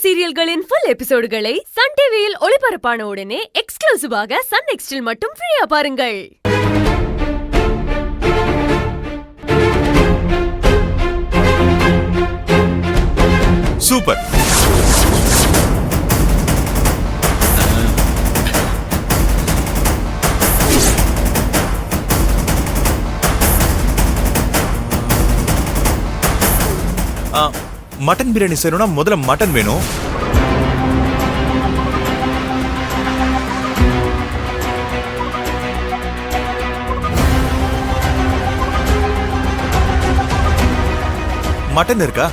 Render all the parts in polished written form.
சீரியல்களின் full எபிசோடுகளை Sun டிவியில் ஒளிபரப்பான உடனே எக்ஸ்க்ளூசிவாக சன் நெக்ஸ்டில் மட்டும் ஃப்ரீயா பாருங்கள். சூப்பர். மட்டன் பிரியாணி செய்யணும்னா முதல்ல மட்டன் வேணும். மட்டன் இருக்கா?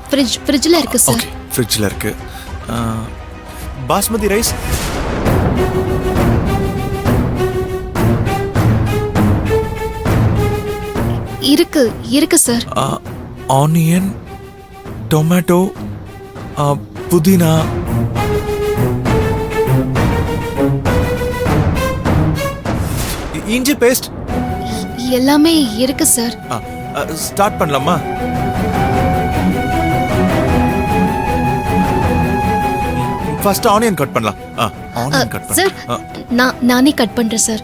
ஃப்ரிட்ஜ்ல இருக்கு சார். ஓகே, ஃப்ரிட்ஜ்ல இருக்கு. பாஸ்மதி ரைஸ் இருக்கு சார். ஆனியன், டொமேட்டோ, புதினா, இஞ்சி பேஸ்ட் எல்லாமே இருக்கு சார். ஸ்டார்ட் பண்ணலாமா? ஃபர்ஸ்ட் ஆனியன் கட் பண்ணலாம். ஆனியன் கட் சார், நானே கட் பண்றேன் சார்.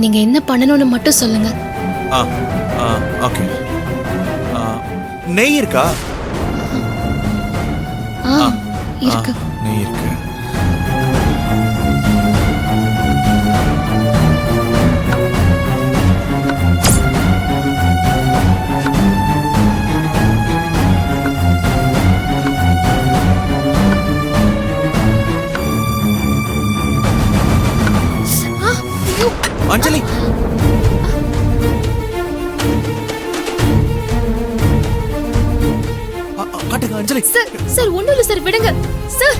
நீங்க என்ன பண்ணணும்னு மட்டும் சொல்லுங்க. ஓகே. நெய் இருக்கா? இருக்கு. நெய் இருக்கு. அஞ்சலி, காட்டுங்க அஞ்சலி. சார் ஒண்ணும் இல்ல சார், விடுங்க சார்.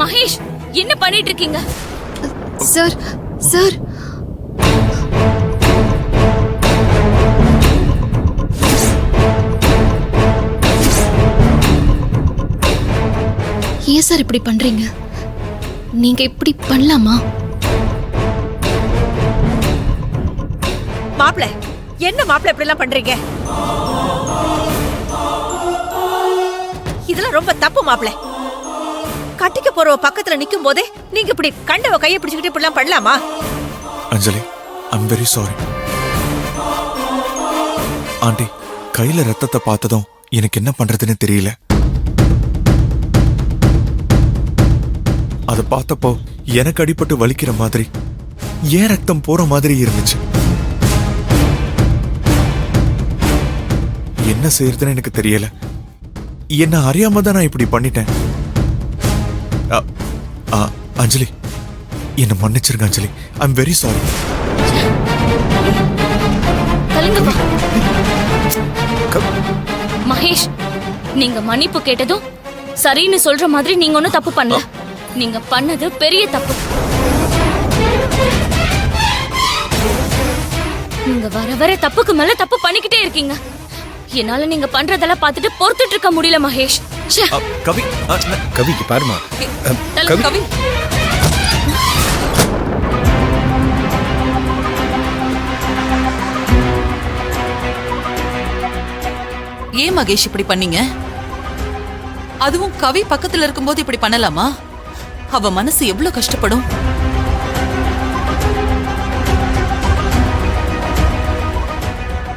மகேஷ், என்ன பண்ணிட்டு இருக்கீங்க? சார் சார், ஏன் சார் இப்படி பண்றீங்க? நீங்க இப்படி பண்ணலாமா? மாப்ள, என்ன மாப்ள இப்படி எல்லாம் பண்றீங்க? இதெல்லாம் ரொம்ப தப்பு மாப்ள. கட்டிக்க போறவ பக்கத்துல நிக்கும் போதே நீங்க இப்படி கண்டவ கையை பிடிச்சுக்கிட்டு இப்படி எல்லாம் பண்ணலாமா? அஞ்சலி, ஐம் வெரி சாரி. ஆண்டி, கையில ரத்தத்தை பார்த்ததும் எனக்கு என்ன பண்றதுன்னு தெரியல. அதை பார்த்தப்போ எனக்கு அடிபட்டு வலிக்கிற மாதிரி, ஏன் ரத்தம் போற மாதிரி இருந்துச்சு. என்ன செய்யறதுன்னு எனக்கு தெரியல. என்ன அறியாம தான் நான் இப்படி பண்ணிட்டேன். அஞ்சலி, என்ன மன்னிச்சிருங்க Anjali. I'm very sorry. Mahesh, நீங்க மன்னிப்பு கேட்டதும் சரின்னு சொல்ற மாதிரி நீங்க ஒன்னும் தப்பு பண்ணல. நீங்க பண்ணது பெரிய தப்பு. நீங்க வர வர தப்புக்கு மேல தப்பு பண்ணிக்கிட்டே இருக்கீங்க. என்னால நீங்க பண்றதெல்லாம் பார்த்துட்டு பொறுத்துட்டு இருக்க முடியல மகேஷ். கவி, கவிக்கு பாருமா. கவி, ஏன் மகேஷ் இப்படி பண்ணீங்க? அதுவும் கவி பக்கத்துல இருக்கும்போது இப்படி பண்ணலாமா? அவ மனசு எவ்வளவு கஷ்டப்படும்.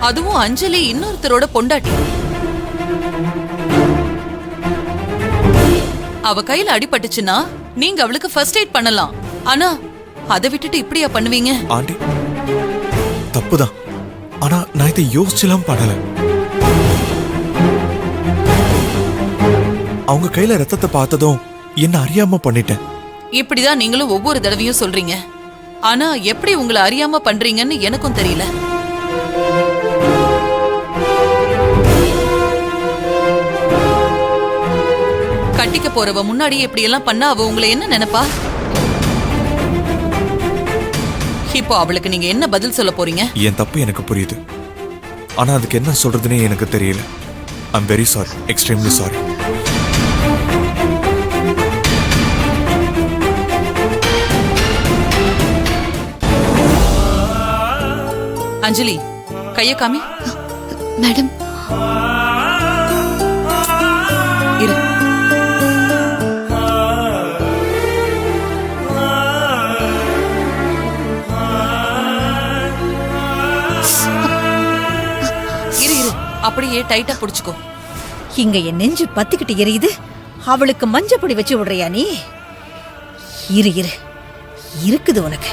அதுவும் அஞ்சலி இன்னொருத்தரோட பொண்டாட்டி. அவ கையில அடிபட்டுச்சுன்னா நீங்க அவளுக்கு ஃபர்ஸ்ட் எய்ட் பண்ணலாம். ஆனா அதை விட்டுட்டு இப்படியா பண்ணுவீங்க? ஆண்டி, தப்புதான். ஆனா நான் இதை யோசிச்செல்லாம் பண்ணல. அவங்க கையில ரத்தத்தை பார்த்ததும் என்ன அறியாம பண்ணிட்டேன். இப்படிதான் நீங்களும் ஒவ்வொரு தடவையும் சொல்றீங்க. ஆனா எப்படி உங்களை அறியாம பண்றீங்கன்னு எனக்கும் தெரியல. கட்டிக்க போறவ முன்னாடி இப்படி எல்லாம் பண்ணா அவ உங்களை என்ன நினைப்பா? இப்போ அவளுக்கு நீங்க என்ன பதில் சொல்ல போறீங்க? என் தப்பு எனக்கு புரியுது, ஆனா அதுக்கு என்ன சொல்றதுன்னே எனக்கு தெரியல. I'm very sorry, extremely sorry. Anjali, கைய காமி. மேடம், இரு. இரு இரு, அப்படியே டைட்டா புடிச்சுக்கோ. இங்க என் நெஞ்சு பத்திக்கிட்டு எரியுது. அவளுக்கு மஞ்சப்பொடி வச்சு விடுறியா நீ? இரு இரு, இருக்குது உனக்கு.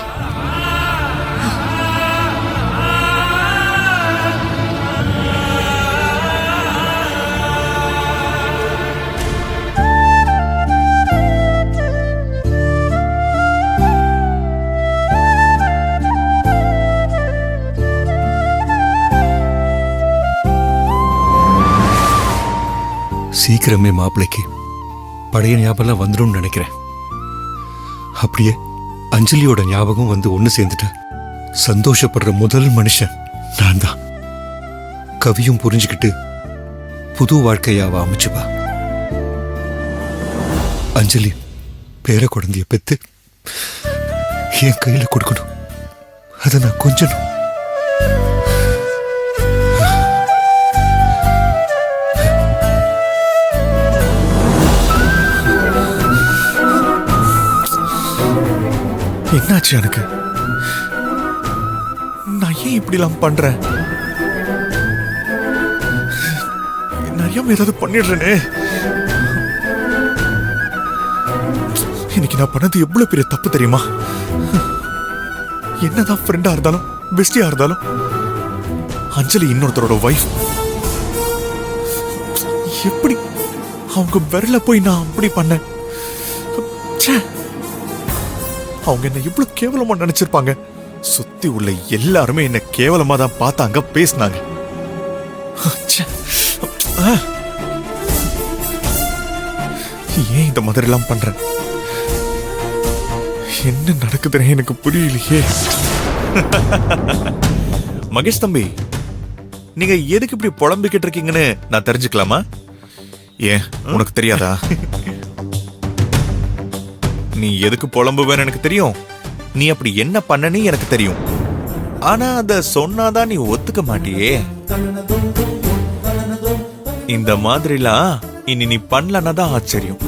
சீக்கிரமே மாப்பிள்ளைக்கு பழைய ஞாபகம் வந்துடும் நினைக்கிறேன். அப்படியே அஞ்சலியோட ஞாபகம் வந்து ஒண்ணு சேர்ந்துட்டா சந்தோஷப்படுற முதல் மனுஷன் நான் தான். கவியும் புரிஞ்சுக்கிட்டு புது வாழ்க்கையாவ அமைச்சுப்பா. அஞ்சலி பேர குழந்தைய பெத்து என் கையில கொடுக்கணும். அதை நான் கொஞ்சணும். என்னாச்சு எனக்கு? நான் ஏன் இப்படிலாம் பண்றேன்? நிறைய ஏதாவது பண்ணிடுறேனே. இன்னைக்கு நான் பண்ணது எவ்வளவு பெரிய தப்பு தெரியுமா? என்னதான் ஃப்ரெண்டா இருந்தாலும் பெஸ்டியா இருந்தாலும் அஞ்சலி இன்னொருத்தரோட வைஃப். எப்படி அவங்க விரல போய் நான் அப்படி பண்ணேன்? ச்சே, அவங்க என்ன இவ்வளவு கேவலமா நினைச்சிருப்பாங்க. சுத்தி உள்ள எல்லாருமே என்ன கேவலமா தான் பார்த்தாங்க, பேசினாங்க. ஏன் இந்த மாதிரி எல்லாம் பண்றேன்? என்ன நடக்குதுன்னு எனக்கு புரியலையே. மகேஷ் தம்பி, நீங்க எதுக்கு இப்படி புலம்பிக்கிட்டு இருக்கீங்கன்னு நான் தெரிஞ்சுக்கலாமா? ஏன் உனக்கு தெரியாதா? நீ எதுக்கு புலம்புவேன்னு எனக்கு தெரியும். நீ அப்படி என்ன பண்ணனு எனக்கு தெரியும். ஆனா அத சொன்னாதான் நீ ஒத்துக்க மாட்டியே. இந்த மாதிரிலாம் இனி நீ பண்ணலன்னா தான் ஆச்சரியம்.